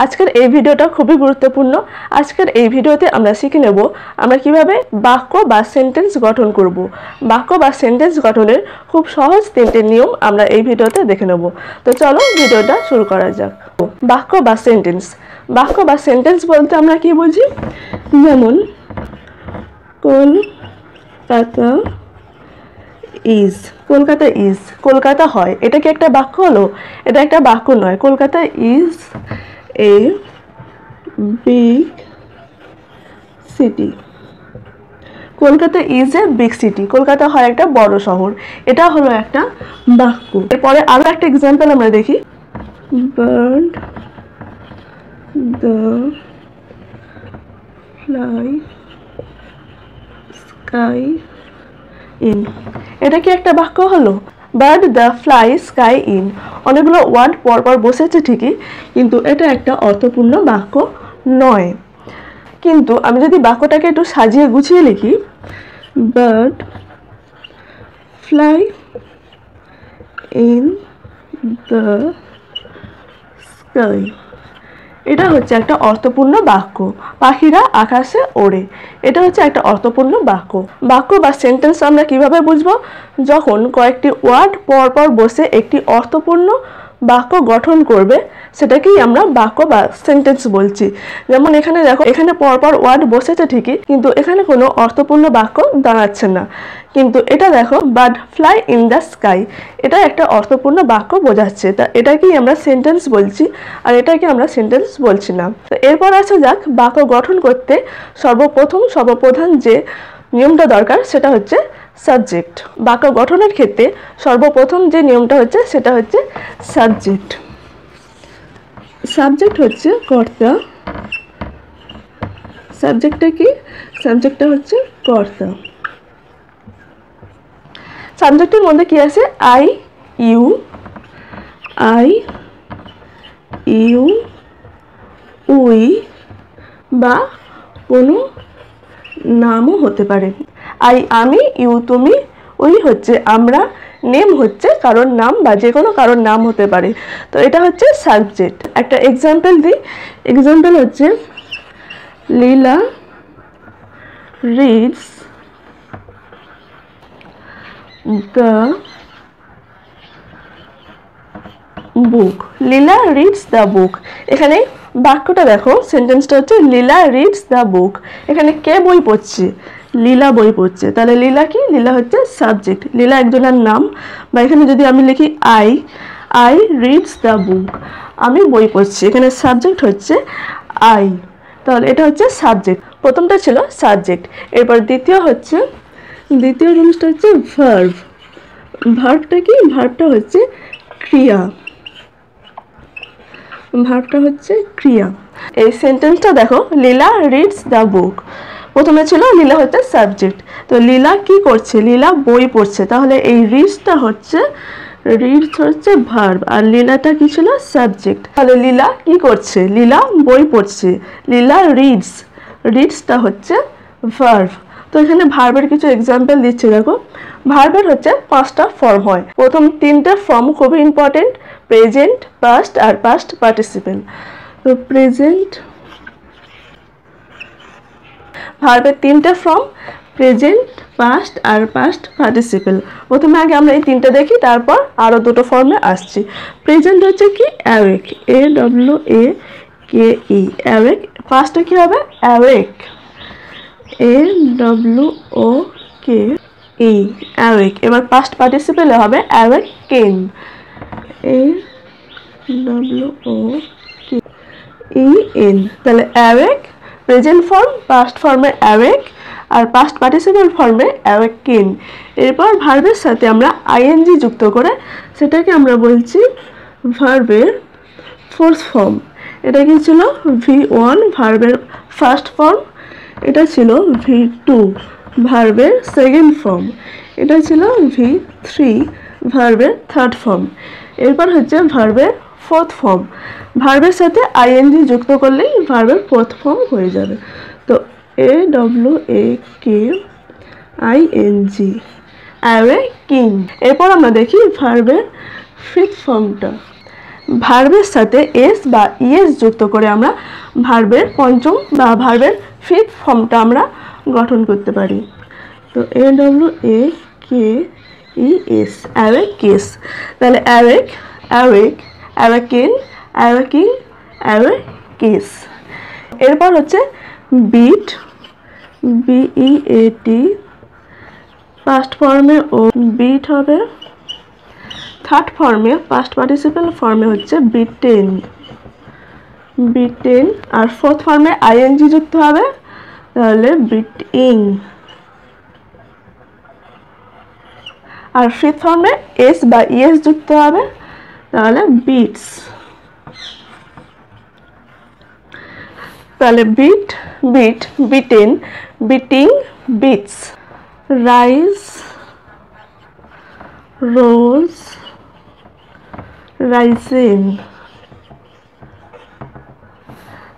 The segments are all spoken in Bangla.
আজকের এই ভিডিওটা খুবই গুরুত্বপূর্ণ। আজকের এই ভিডিওতে আমরা শিখে নেব আমরা কিভাবে বাক্য বা সেন্টেন্স গঠন করব। বাক্য বা সেন্টেন্স গঠনের খুব সহজ তিনটে নিয়ম আমরা এই ভিডিওতে দেখে নেব। তো চলো ভিডিওটা শুরু করা যাক। বাক্য বা সেন্টেন্স। বাক্য বা সেন্টেন্স বলতে আমরা কি বুঝি? যেমন কলকাতা ইজ, কলকাতা ইজ, কলকাতা হয়, এটা কি একটা বাক্য হলো? এটা একটা বাক্য নয়। Kolkata is a big city. Kolkata is a big city, Kolkata হয় একটা বড় শহর, এটা হলো একটা বাক্য। এরপরে আরো একটা এক্সাম্পল আমরা দেখি। Bird the fly sky in, এটা কি একটা বাক্য হলো? Bird the fly sky in, অনেকগুলো ওয়ার্ড পরপর বসেছে ঠিকই, কিন্তু এটা একটা অর্থপূর্ণ বাক্য নয়। কিন্তু আমি যদি বাক্যটাকে একটু সাজিয়ে গুছিয়ে লিখি, bird fly in the sky, এটা হচ্ছে একটা অর্থপূর্ণ বাক্য। পাখিরা আকাশে ওড়ে, এটা হচ্ছে একটা অর্থপূর্ণ বাক্য। বাক্য বা সেন্টেন্স আমরা কিভাবে বুঝবো? যখন কয়েকটি ওয়ার্ড পরপর বসে একটি অর্থপূর্ণ বাক্য গঠন করবে, সেটাকেই আমরা বাক্য বা সেন্টেন্স বলছি। যেমন এখানে দেখো, এখানে পরপর ওয়ার্ড বসেছে ঠিকই, কিন্তু এখানে কোনো অর্থপূর্ণ বাক্য দাঁড়াচ্ছে না। কিন্তু এটা দেখো, bird fly in the sky, এটা একটা অর্থপূর্ণ বাক্য বোঝাচ্ছে, তা এটাকেই আমরা সেন্টেন্স বলছি, আর এটাকে আমরা সেন্টেন্স বলছি না। তো এরপর আসা যাক, বাক্য গঠন করতে সর্বপ্রধান যে নিয়মটা দরকার সেটা হচ্ছে সাবজেক্ট। বাক্য গঠনের ক্ষেত্রে সর্বপ্রথম যে নিয়মটা হচ্ছে সেটা হচ্ছে সাবজেক্ট। সাবজেক্ট হচ্ছে কর্তা। সাবজেক্টটা কি? সাবজেক্টটা হচ্ছে কর্তা। সাবজেক্টের মধ্যে কি আছে? আই ইউ উই বা কোনো নামও হতে পারে। আই আমি, ইউ তুমি, উই হচ্ছে আমরা, নেম হচ্ছে কারোর নাম বা যে কোনো কারোর নাম হতে পারে। তো এটা হচ্ছে সাবজেক্ট। একটা এক্সাম্পল দিই। এক্সাম্পল হচ্ছে Leela reads the book. Leela reads the book, এখানে বাক্যটা দেখো, সেন্টেন্সটা হচ্ছে লীলা রিডস দ্য বুক। এখানে কে বই পড়ছে? লীলা বই পড়ছে। তাহলে লীলা কি? লীলা হচ্ছে সাবজেক্ট, লীলা একজনের নাম। বা এখানে যদি আমি লিখি আই রিডস দ্য বুক, আমি বই পড়ছি, এখানে সাবজেক্ট হচ্ছে আই, তাহলে এটা হচ্ছে সাবজেক্ট। প্রথমটা ছিল সাবজেক্ট। এরপর দ্বিতীয় জিনিসটা হচ্ছে ভার্ব। ভার্বটা কি? ভার্বটা হচ্ছে ক্রিয়া। ভার্বটা হচ্ছে ক্রিয়া। এই সেন্টেন্সটা দেখো, লীলা রিডস দ্য বুক, প্রথমে ছিল লীলা হচ্ছে সাবজেক্ট। তো লীলা কি করছে? লীলা বই পড়ছে, তাহলে এই রিডসটা হচ্ছে ভার্ব, আর লীলাটা কি ছিল? সাবজেক্ট। তাহলে লীলা কি করছে? লীলা বই পড়ছে। লীলা রিডসটা হচ্ছে ভার্ব। তো এখানে ভার্বের কিছু এক্সাম্পল দিচ্ছে দেখো। ভার্বের হচ্ছে 5টা ফর্ম হয়। প্রথম 3টে ফর্ম খুবই ইম্পর্টেন্ট, প্রেজেন্ট, পাস্ট আর পাস্ট পার্টিসিপেল। তো প্রেজেন্ট, ভার্বের 3টে ফর্ম, প্রেজেন্ট, পাস্ট আর পাস্ট পার্টিসিপেল। প্রথমে আগে আমরা এই 3টে দেখি, তারপর আরো 2টো ফর্মে আসছি। প্রেজেন্ট হচ্ছে কি? Awake, AWAKE, awake. পাস্টে কি হবে? Awake, AWOKE, awake. এবার পাস্ট পার্টিসিপেলে হবে অ্যাওয়েকেন, AWOKEN। তাহলে অ্যাওয়েক প্রেজেন্ট ফর্ম, পাস্ট ফর্মে অ্যাওয়েক, আর পাস্ট পার্টিসিপেল ফর্মে অ্যাওয়েকেন। এরপর ভার্বের সাথে আমরা আইএনজি যুক্ত করে সেটাকে আমরা বলছি ভার্বের 4th ফর্ম। এটা কি ছিল? V1 ভার্বের ফার্স্ট ফর্ম, এটা ছিল V2 ভার্বের 2nd ফর্ম, এটা ছিল V3 ভার্বের 3rd ফর্ম। এরপর হচ্ছে ভার্বের 4th ফর্ম। ভার্বের সাথে আইএনজি যুক্ত করলেই ভার্বের 4th ফর্ম হয়ে যাবে। তো AWAKING, অ্যাওয়েকিং। এরপর আমরা দেখি ভার্বের 5th ফর্মটা। ভার্বের সাথে এস বা ইএস যুক্ত করে আমরা ভার্বের পঞ্চম বা ভার্বের ফিফথ ফর্মটা আমরা গঠন করতে পারি। তো AWAKES, অ্যাওয়েকেস। তাহলে awake, awake, awaken, awaking, awakes. এরপর হচ্ছে বিট, BEAT, পাস্ট ফর্মে ও বিট হবে। থার্ড ফর্মে পাস্ট পার্টিসিপেল ফর্মে হচ্ছে বিটেন, বিটেন। আর ফোর্থ ফর্মে আইএনজি যুক্ত হবে, তাহলে বিটিং। আর ফিফথ ফর্মে এস বা ইএস যুক্ত হবে, তাহলে বিটস। তাহলে beat, beat, beaten, beating, beats. Rise, rose, risen.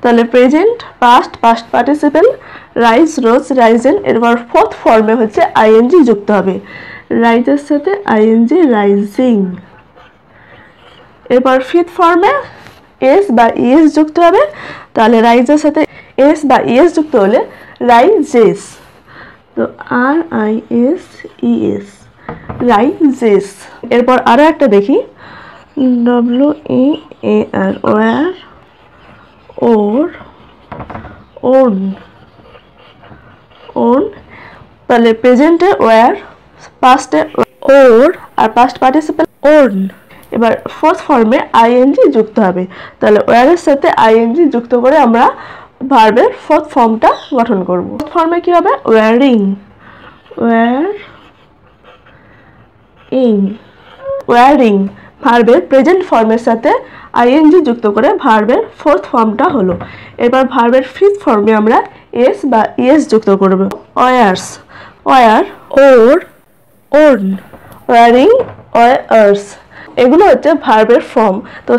তাহলে present, past, past participle, rise, rose, risen. এরপর ফোর্থ ফর্মে হচ্ছে আইএনজি যুক্ত হবে, রাইজের সাথে আইএনজি, রাইজিং। এরপর ফিফথ ফর্মে এস বা ইএস যুক্ত হবে, তাহলে রাইজের সাথে এস বা ইএস যুক্ত হলে রাইজেস। তো RISES, রাইজেস। এরপর আরো একটা দেখি, WEAR, wear, wore, worn, worn. তাহলে প্রেজেন্টে ওয়ার, পাস্টে ওর, আর পাস্ট পার্টিসিপেল ওন। এবার ফোর্থ ফর্মে আইএনজি যুক্ত হবে, তাহলে ওয়ারের সাথে আইএনজি যুক্ত করে আমরা ভার্বের ফোর্থ ফর্মটা গঠন করব। ফোর্থ ফর্মে কি হবে, ওয়ারিং, ওয়ারিং, ওয়ারিং। ভার্বের প্রেজেন্ট ফর্মের সাথে আইএনজি যুক্ত করে ভার্বের ফোর্থ ফর্মটা হলো। এবার ভার্বের ফিফথ ফর্মে আমরা এস বা ইএস যুক্ত করব, ওয়ার্স, ওয়ার, ওর, ওন, ওয়ারিং, ওয়ার্স। এগুলো হচ্ছে ভার্বের ফর্ম। তো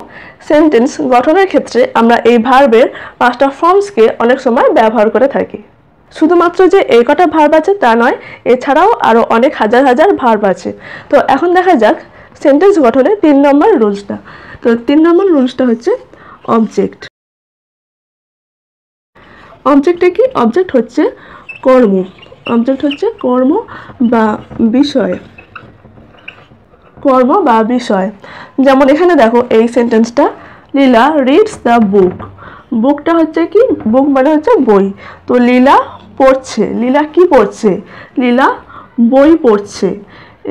সেন্টেন্স গঠনের ক্ষেত্রে আমরা এই ভার্বের 5টা ফর্মসকে অনেক সময় ব্যবহার করে থাকি। শুধুমাত্র যে এই কটা ভার্ব আছে তা নয়, এছাড়াও আরও অনেক হাজার হাজার ভার্ব আছে। তো এখন দেখা যাক সেন্টেন্স গঠনের 3 নম্বর রুলসটা। তো 3 নম্বর রুলসটা হচ্ছে অবজেক্ট। অবজেক্টে কি, অবজেক্ট হচ্ছে কর্ম, অবজেক্ট হচ্ছে কর্ম বা বিষয়, কর্ম বা বিষয়। যেমন এখানে দেখো এই সেন্টেন্সটা, লীলা রিডস দ্য বুক। বুকটা হচ্ছে কি, বুক মানে হচ্ছে বই। তো লীলা পড়ছে, লীলা কি পড়ছে, লীলা বই পড়ছে।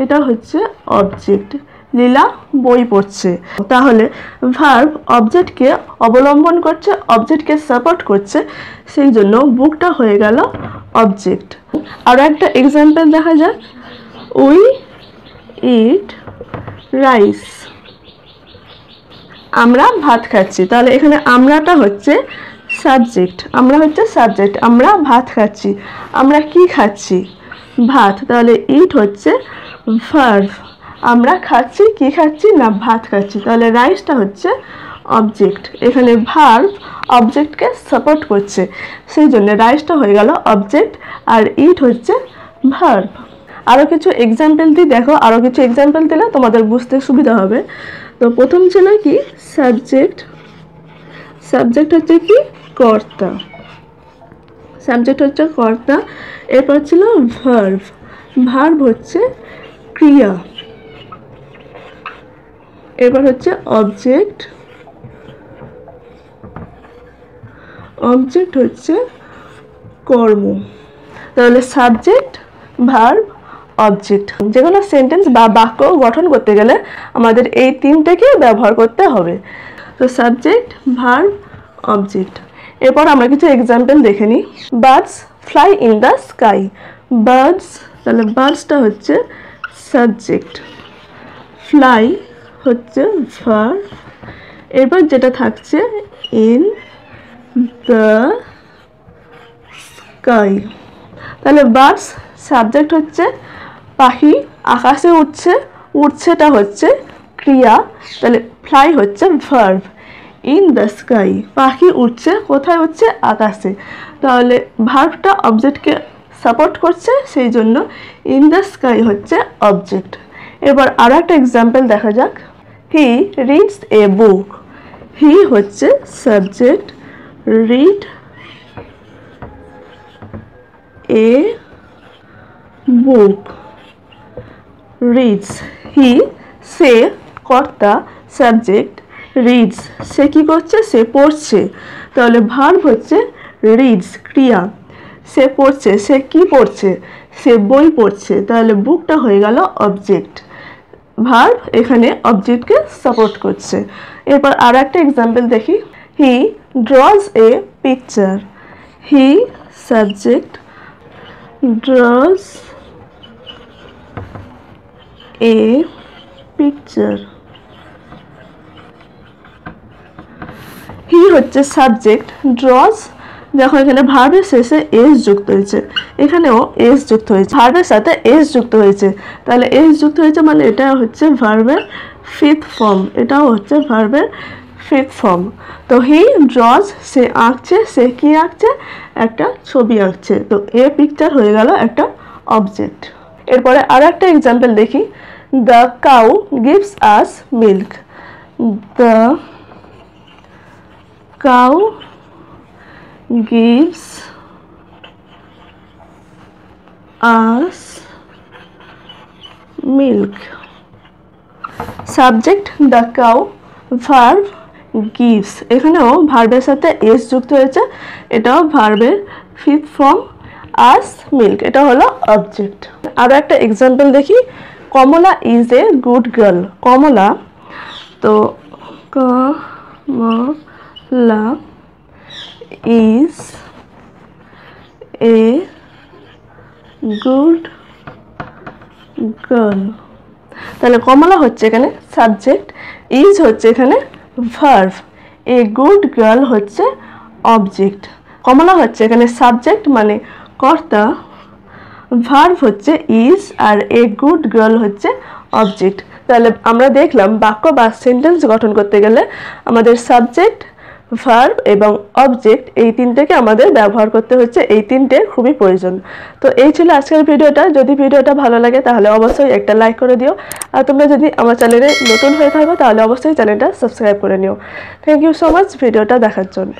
এটা হচ্ছে অবজেক্ট, লীলা বই পড়ছে। তাহলে ভার্ব অবজেক্টকে অবলম্বন করছে, অবজেক্টকে সাপোর্ট করছে, সেই জন্য বুকটা হয়ে গেল অবজেক্ট। আরও একটা এক্সাম্পল দেখা যাক, উই ইট রাইস। আমরা ভাত খাচ্ছি, তাহলে এখানে আমরাটা হচ্ছে সাবজেক্ট, আমরা হচ্ছে সাবজেক্ট, আমরা ভাত খাচ্ছি। আমরা কি খাচ্ছি, ভাত, তাহলে ইট হচ্ছে ভার্ব। আমরা খাচ্ছি, কি খাচ্ছি না ভাত খাচ্ছি, তাহলে রাইসটা হচ্ছে অবজেক্ট। এখানে ভার্ব অবজেক্টকে সাপোর্ট করছে, সেই জন্য রাইসটা হয়ে গেল অবজেক্ট, আর ইট হচ্ছে ভার্ব। আরও কিছু এক্সাম্পল দিই, দেখো আরও কিছু এক্সাম্পল দিলে তোমাদের বুঝতে সুবিধা হবে। তো প্রথম ছিল কি, সাবজেক্ট, সাবজেক্ট হচ্ছে কি কর্তা, সাবজেক্ট হচ্ছে কর্তা। এরপর ছিল ভার্ব, ভার্ব হচ্ছে ক্রিয়া। এরপর হচ্ছে অবজেক্ট, অবজেক্ট হচ্ছে কর্ম। তাহলে সাবজেক্ট, ভার্ব, অবজেক্ট। যেগুলো সেন্টেন্স বা বাক্য গঠন করতে গেলে আমাদের এই 3টেকে ব্যবহার করতে হবে। তো সাবজেক্ট, ভার্ব, অবজেক্ট। এরপর আমরা কিছু এক্সাম্পল দেখে নিই। Birds fly in the sky, birds, তাহলে বার্ডসটা হচ্ছে সাবজেক্ট, ফ্লাই হচ্ছে ভার্ব। এরপর যেটা থাকছে ইন দ্য স্কাই, তাহলে বার্ডস সাবজেক্ট হচ্ছে পাখি, আকাশে উঠছে, উঠছেটা হচ্ছে ক্রিয়া, তাহলে ফ্লাই হচ্ছে ভার্ব। ইন দ্য স্কাই, পাখি উঠছে, কোথায় উঠছে, আকাশে, তাহলে ভার্বটা অবজেক্টকে সাপোর্ট করছে, সেই জন্য ইন দ্য স্কাই হচ্ছে অবজেক্ট। এবার আরও একটা এক্সাম্পল দেখা যাক। He reads a book. He হচ্ছে subject, read a book, reads. He সে কর্তা, সাবজেক্ট, রিডস সে কি করছে, সে পড়ছে। তাহলে ভার্ব হচ্ছে রিডস, ক্রিয়া। সে পড়ছে, সে কি পড়ছে, সে বই পড়ছে। তাহলে বুকটা হয়ে গেল অবজেক্ট, ভার্ব এখানে অবজেক্টকে সাপোর্ট করছে। এরপর আর একটা এক্সাম্পল দেখি। He draws a picture. He subject, draws a picture. He হচ্ছে সাবজেক্ট, ড্রজ দেখো এখানে ভার্বের শেষে এস যুক্ত হয়েছে, এখানেও এস যুক্ত হয়েছে, ভার্বের সাথে এস যুক্ত হয়েছে। তাহলে এস যুক্ত হয়েছে মানে এটা হচ্ছে ভার্বের ফিফথ ফর্ম, এটাও হচ্ছে ভার্বের ফিফথ ফর্ম। তো হি ড্রজ সে আঁকছে, সে কি আঁকছে, একটা ছবি আঁকছে। তো এ পিকচার হয়ে গেল একটা অবজেক্ট। এরপরে আর একটা এক্সাম্পল দেখি। The cow gives us milk. The cow gives us milk. Subject the cow, verb gives। এখানেও ভার্বের সাথে এস যুক্ত হয়েছে, এটাও ভার্বের ফিফথ ফর্ম, আস মিল্ক, এটা হলো অবজেক্ট। আরও একটা এক্সাম্পল দেখি। কমলা ইজ এ গুড গার্ল। কমলা, তো কমলা is a good girl। তাহলে কমলা হচ্ছে এখানে সাবজেক্ট, ইজ হচ্ছে এখানে ভার্ব, এ গুড গার্ল হচ্ছে অবজেক্ট। কমলা হচ্ছে এখানে সাবজেক্ট মানে কর্তা, ভার্ব হচ্ছে ইজ, আর এ গুড গার্ল হচ্ছে অবজেক্ট। তাহলে আমরা দেখলাম বাক্য বা সেন্টেন্স গঠন করতে গেলে আমাদের সাবজেক্ট, ভার্ব এবং অবজেক্ট এই তিনটেকে আমাদের ব্যবহার করতে হচ্ছে, এই তিনটে খুবই প্রয়োজন। তো এই ছিল আজকের ভিডিওটা। যদি ভিডিওটা ভালো লাগে তাহলে অবশ্যই একটা লাইক করে দিও, আর তোমরা যদি আমার চ্যানেলে নতুন হয়ে থাকো তাহলে অবশ্যই চ্যানেলটা সাবস্ক্রাইব করে নিও। থ্যাংক ইউ সো মাচ ভিডিওটা দেখার জন্য।